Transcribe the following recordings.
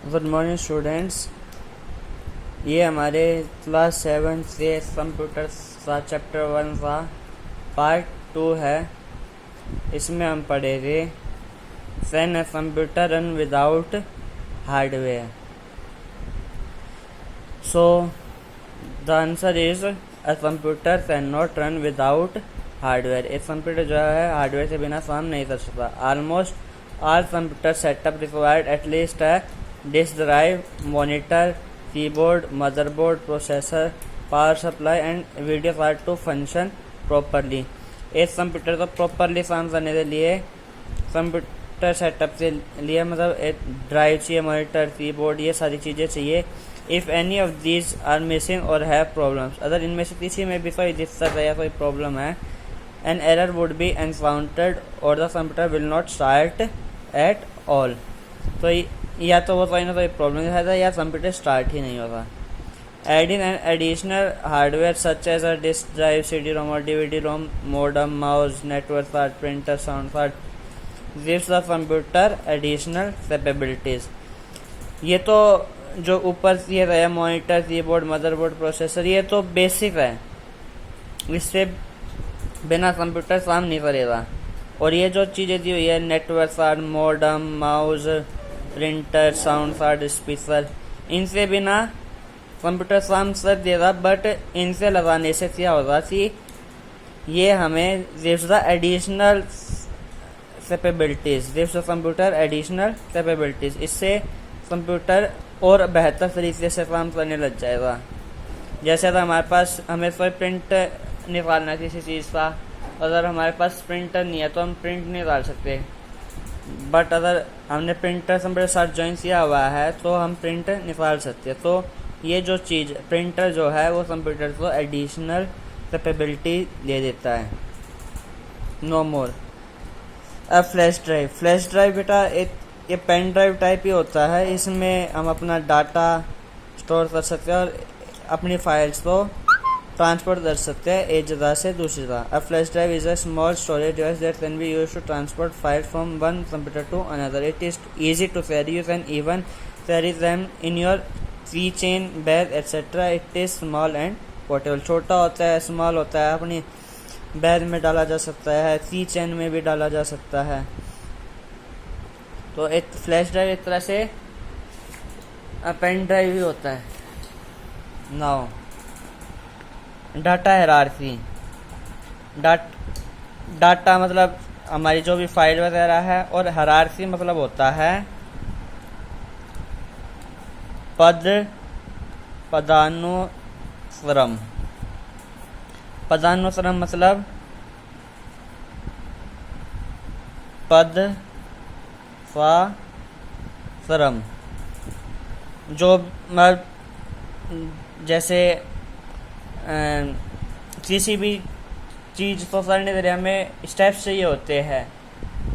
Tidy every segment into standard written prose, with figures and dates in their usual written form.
Good morning students. ये हमारे class 7 से कंप्यूटर का चैप्टर 1 का पार्ट 2 है। इसमें हम पढ़ेंगे can a computer run without hardware. So the answer is a computer can not run without hardware. एक कंप्यूटर जो है हार्डवेयर के बिना काम नहीं कर सकता। Almost all computer setup required at least है disk drive, monitor, keyboard, motherboard, processor, power supply and video card to function properly. एक कंप्यूटर को प्रॉपरली काम करने के लिए कंप्यूटर सेटअप के लिए मतलब एक ड्राइव चाहिए, मॉनिटर, कीबोर्ड, ये सारी चीज़ें चाहिए। If any of these are missing और हैव प्रॉब्लम्स, अगर इनमें से किसी में भी कोई दिक्कत है या कोई प्रॉब्लम है, an error would be encountered और the computer will not start at all. तो या तो वो कोई ना कोई प्रॉब्लम है या कंप्यूटर स्टार्ट ही नहीं होगा। Adding an additional hardware such as a disk drive, CD rom और DVD ROM, modem, mouse, network card, printer, sound card gives the computer additional capabilities. ये तो जो ऊपर दिए गए मॉनिटर, कीबोर्ड, मदरबोर्ड, प्रोसेसर, ये तो बेसिक है, इससे बिना कंप्यूटर काम नहीं करेगा। और ये जो चीज़ें दी हुई है network card, modem, mouse, printer, sound card, speaker, इनसे बिना कंप्यूटर काम कर देगा। बट इनसे लगाने से क्या होगा कि ये हमें gives the additional capabilities, gives the computer additional capabilities. इससे कंप्यूटर और बेहतर तरीके से काम करने लग जाएगा। जैसे अगर हमारे पास हमें कोई प्रिंट निकालना है किसी चीज़ का, अगर हमारे पास प्रिंटर नहीं है तो हम प्रिंट नहीं निकाल सकते। बट अगर हमने प्रिंटर कंप्यूटर साथ ज्वाइन किया हुआ है तो हम प्रिंट निकाल सकते हैं। तो ये जो चीज़ प्रिंटर जो है वो कंप्यूटर को एडिशनल कैपेबिलिटी दे देता है। नो मोर। अब फ्लैश ड्राइव, फ्लैश ड्राइव बेटा एक ये पेन ड्राइव टाइप ही होता है। इसमें हम अपना डाटा स्टोर कर सकते हैं और अपनी फाइल्स को ट्रांसफर कर सकते हैं एक जगह से दूसरी जगह। A flash drive is a small storage device that can be used to transport file from one computer to another. It is easy to carry. You can even carry them in your keychain, bag, etc. It is small and portable. छोटा होता है, small होता है, अपनी bag में डाला जा सकता है, की चेन में भी डाला जा सकता है। तो एक फ्लैश ड्राइव एक तरह से पेन ड्राइव ही होता है। Now data hierarchy. डाटा मतलब हमारी जो भी फाइल वगैरह है, और हायरार्की मतलब होता है पदानुक्रम। पदानुक्रम मतलब पद व क्रम। जो मतलब जैसे किसी भी चीज़ को करने के लिए हमें स्टेप्स चाहिए होते हैं।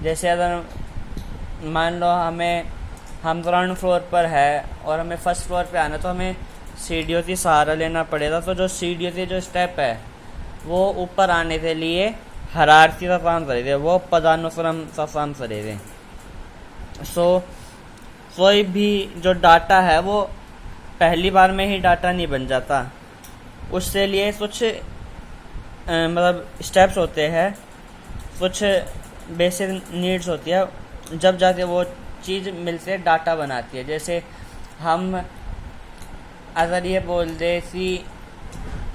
जैसे अगर मान लो हम ग्राउंड फ्लोर पर है और हमें फर्स्ट फ्लोर पे आना, तो हमें सीढ़ियों की सहारा लेना पड़ेगा। तो जो सीढ़ियों के जो स्टेप है वो ऊपर आने के लिए हायरार्की का काम करेंगे, वो पदानुक्रम का काम करेंगे। सो कोई भी जो डाटा है वो पहली बार में ही डाटा नहीं बन जाता। उसके लिए कुछ मतलब स्टेप्स होते हैं, कुछ बेसिक नीड्स होती है, जब जाके वो चीज़ मिलकर डाटा बनाती है। जैसे हम अगर ये बोल दे कि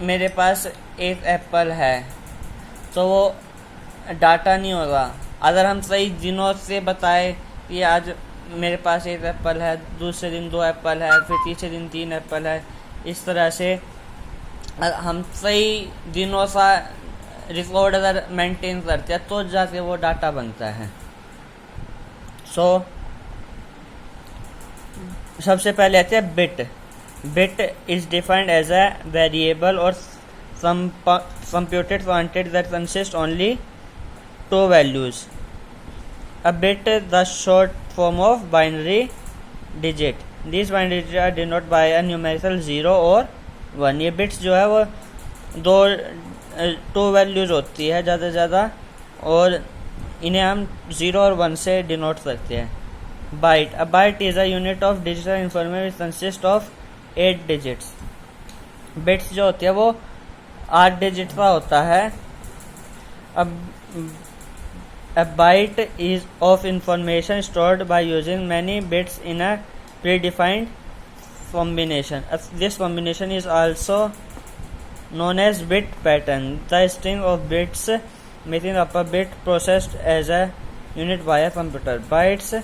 मेरे पास एक एप्पल है, तो वो डाटा नहीं होगा। अगर हम सही दिनों से बताए कि आज मेरे पास एक एप्पल है, दूसरे दिन 2 एप्पल है, फिर तीसरे दिन 3 एप्पल है, इस तरह से हम सही दिनों का रिकॉर्ड अगर मेंटेन करते हैं तो जाके वो डाटा बनता है। सो सबसे पहले आते हैं bit. Bit is defined as a variable और computed quantity that consists only 2 values. A bit the short form of binary digit. These binary digits are denoted by a numerical 0 और 1. ये बिट्स जो है वो 2 वैल्यूज होती है ज़्यादा से ज़्यादा, और इन्हें हम 0 और 1 से डिनोट करते हैं। Byte, a byte is a unit of digital information which consist of 8 digits. Bits जो होती है वो 8 डिजिट का होता है। अब a byte is of information stored by using many bits in a predefined combination. This combination is also known as bit pattern. The string of bits making up a bit processed as a unit by a computer. Bytes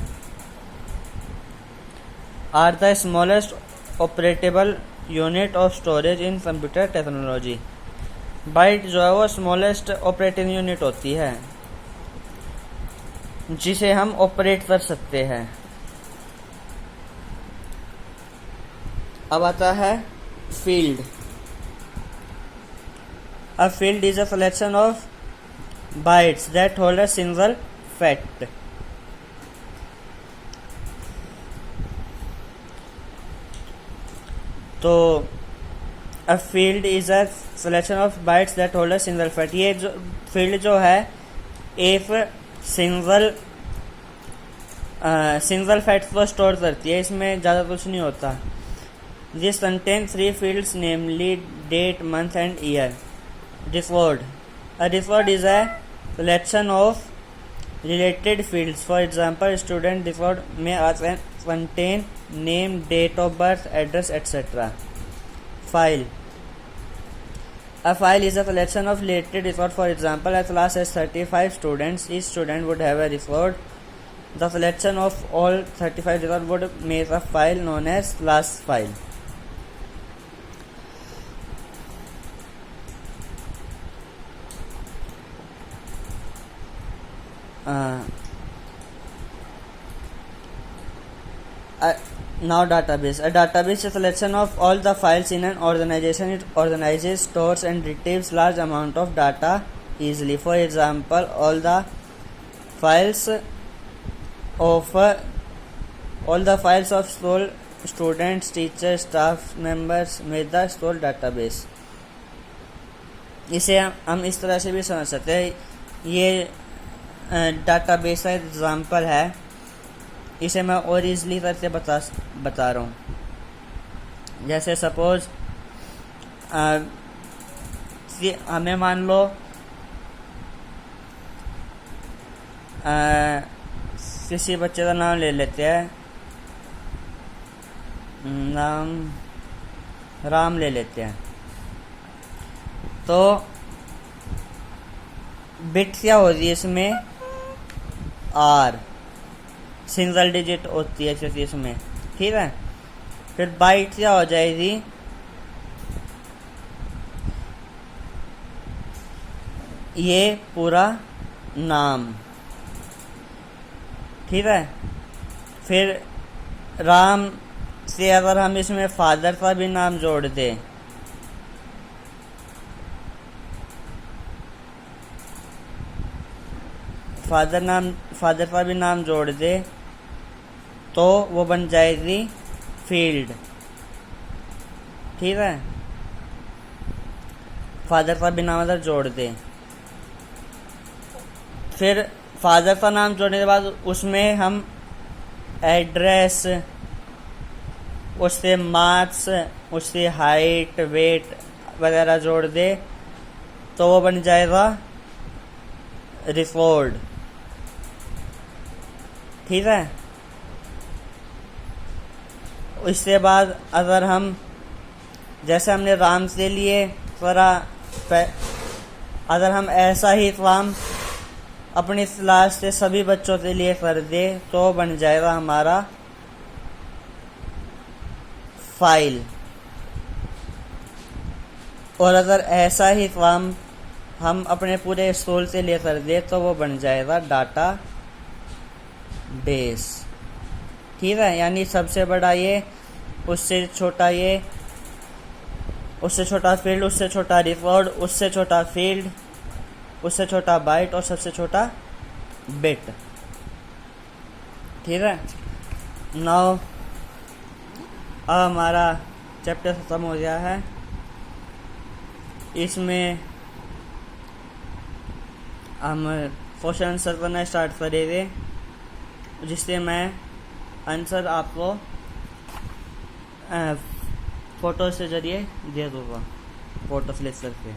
are the smallest operable unit of storage in computer technology. Byte जो है वो smallest operating unit होती है जिसे हम operate कर सकते हैं। अब आता है field. A field is a collection of bytes that hold a single fact. तो a field is a collection of bytes that hold a single fact. ये जो फील्ड जो है एक सिंगल फैक्ट को स्टोर करती है, इसमें ज़्यादा कुछ नहीं होता। This contain 3 fields namely date, month and year. Record, a record is a collection of related fields. For example, student record may contain name, date of birth, address, etc. File, a file is a collection of related record. For example, a class has 35 students. Each student would have a record. The collection of all 35 records would make a file known as class file. Now database. A database is a collection of all the files in an organization. It organizes, stores and retrieves large amount of data easily. For example, all the files of school students, teachers, staff members make the school database. इसे हम इस तरह से भी समझ सकते हैं। ये डाटाबेस का एग्जाम्पल है, इसे मैं और ईज़िली करके बता रहा हूँ। जैसे सपोज हमें मान लो किसी बच्चे का नाम ले लेते हैं, नाम राम ले लेते हैं। तो बिट क्या होती है इसमें? आर, सिंगल डिजिट होती है सिर्फ इसमें, ठीक है। फिर बाइट क्या हो जाएगी? ये पूरा नाम, ठीक है। फिर राम से अगर हम इसमें फादर का भी नाम जोड़ दें, फादर का भी नाम जोड़ दे तो वो बन जाएगी फील्ड, ठीक है। फादर का भी नाम अगर जोड़ दे, फिर फादर का नाम जोड़ने के बाद उसमें हम एड्रेस, उससे मार्क्स, उससे हाइट, वेट वगैरह जोड़ दे तो वो बन जाएगा रिकॉर्ड, ठीक है। इसके बाद अगर हम जैसे हमने राम से लिए अगर हम ऐसा ही काम अपनी क्लास से सभी बच्चों के लिए कर दे तो बन जाएगा हमारा फाइल। और अगर ऐसा ही काम हम अपने पूरे स्कूल से लिए कर दे तो वो बन जाएगा डाटा बेस, ठीक है। यानी सबसे बड़ा ये, उससे छोटा ये, उससे छोटा फील्ड, उससे छोटा रिकॉर्ड, उससे छोटा फील्ड, उससे छोटा बाइट और सबसे छोटा बिट, ठीक है। नाउ अब हमारा चैप्टर ख़त्म हो गया है। इसमें हम क्वेश्चन आंसर करना स्टार्ट करेंगे, जिससे मैं आंसर आपको फोटो के जरिए दे दूँगा, फोटो क्लिक करके।